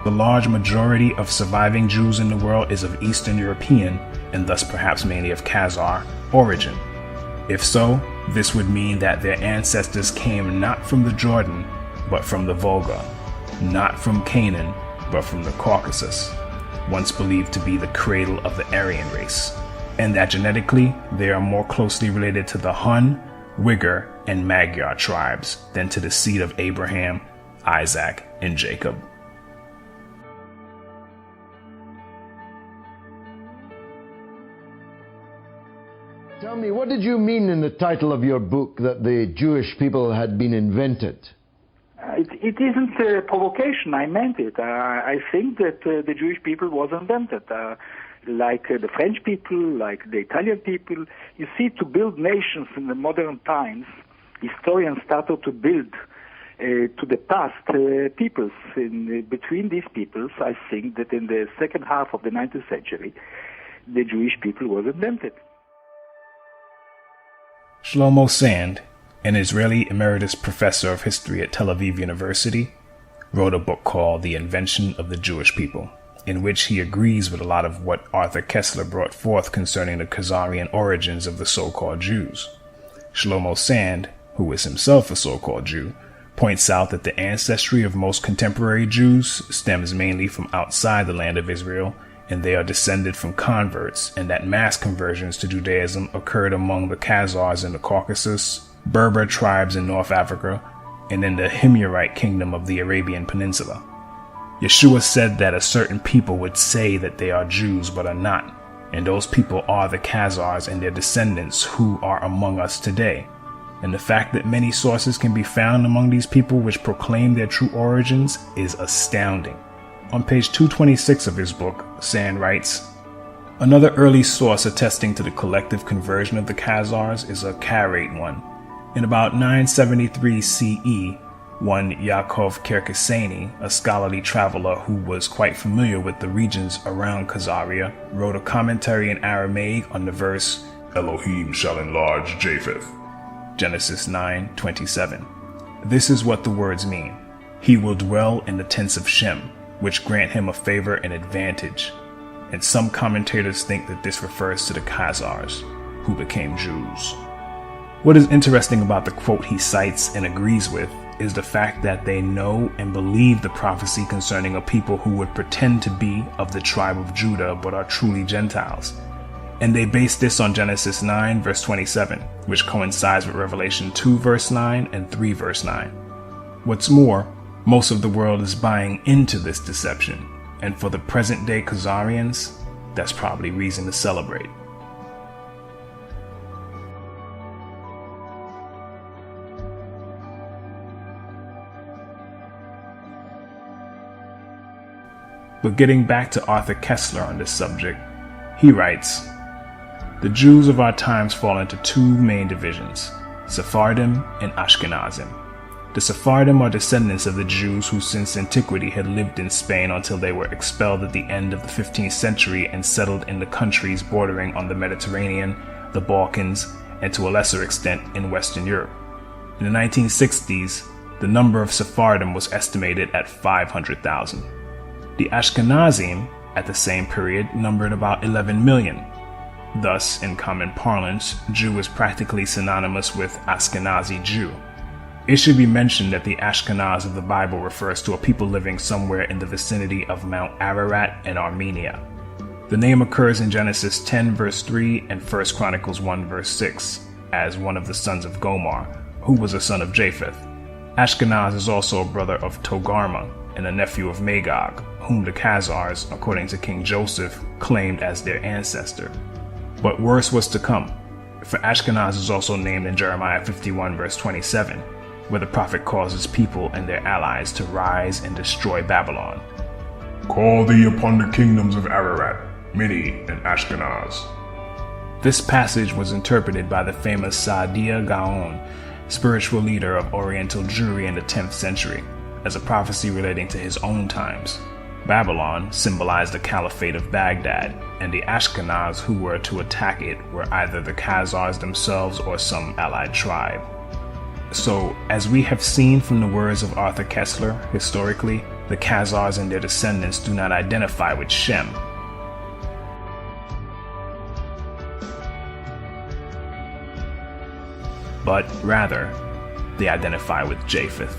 The large majority of surviving Jews in the world is of Eastern European, and thus perhaps mainly of Khazar, origin. If so, this would mean that their ancestors came not from the Jordan, but from the Volga, not from Canaan, but from the Caucasus, once believed to be the cradle of the Aryan race, and that genetically they are more closely related to the Hun, Uyghur, and Magyar tribes than to the seed of Abraham, Isaac, and Jacob. Tell me, what did you mean in the title of your book that the Jewish people had been invented? It isn't a provocation. I meant it. I think that the Jewish people was invented. Like the French people, like the Italian people. You see, to build nations in the modern times, historians started to build to the past peoples. Between these peoples, I think that in the second half of the 19th century, the Jewish people was invented. Shlomo Sand, an Israeli emeritus professor of history at Tel Aviv University, wrote a book called The Invention of the Jewish People, in which he agrees with a lot of what Arthur Koestler brought forth concerning the Khazarian origins of the so-called Jews. Shlomo Sand, who is himself a so-called Jew, points out that the ancestry of most contemporary Jews stems mainly from outside the land of Israel, and they are descended from converts, and that mass conversions to Judaism occurred among the Khazars in the Caucasus, Berber tribes in North Africa, and in the Himyarite kingdom of the Arabian Peninsula. Yeshua said that a certain people would say that they are Jews but are not, and those people are the Khazars and their descendants who are among us today. And the fact that many sources can be found among these people which proclaim their true origins is astounding. On page 226 of his book, Sand writes, another early source attesting to the collective conversion of the Khazars is a Karaite one. In about 973 CE, one Yaakov Kerkasani, a scholarly traveler who was quite familiar with the regions around Khazaria, wrote a commentary in Aramaic on the verse, Elohim shall enlarge Japheth, Genesis 9:27. This is what the words mean. He will dwell in the tents of Shem, which grant him a favor and advantage. And some commentators think that this refers to the Khazars, who became Jews. What is interesting about the quote he cites and agrees with is the fact that they know and believe the prophecy concerning a people who would pretend to be of the tribe of Judah but are truly Gentiles. And they base this on Genesis 9 verse 27, which coincides with Revelation 2 verse 9 and 3 verse 9. What's more, most of the world is buying into this deception, and for the present-day Khazarians, that's probably reason to celebrate. But getting back to Arthur Koestler on this subject, he writes, the Jews of our times fall into two main divisions, Sephardim and Ashkenazim. The Sephardim are descendants of the Jews who since antiquity had lived in Spain until they were expelled at the end of the 15th century and settled in the countries bordering on the Mediterranean, the Balkans, and to a lesser extent in Western Europe. In the 1960s, the number of Sephardim was estimated at 500,000. The Ashkenazim, at the same period, numbered about 11 million. Thus, in common parlance, Jew is practically synonymous with Ashkenazi Jew. It should be mentioned that the Ashkenaz of the Bible refers to a people living somewhere in the vicinity of Mount Ararat and Armenia. The name occurs in Genesis 10 verse 3 and 1 Chronicles 1 verse 6 as one of the sons of Gomer, who was a son of Japheth. Ashkenaz is also a brother of Togarma and a nephew of Magog, whom the Khazars, according to King Joseph, claimed as their ancestor. But worse was to come, for Ashkenaz is also named in Jeremiah 51 verse 27, where the prophet calls his people and their allies to rise and destroy Babylon. Call thee upon the kingdoms of Ararat, Mini, and Ashkenaz. This passage was interpreted by the famous Saadia Gaon, spiritual leader of Oriental Jewry in the 10th century, as a prophecy relating to his own times. Babylon symbolized the Caliphate of Baghdad, and the Ashkenaz who were to attack it were either the Khazars themselves or some allied tribe. So, as we have seen from the words of Arthur Koestler, historically, the Khazars and their descendants do not identify with Shem, but rather they identify with Japheth.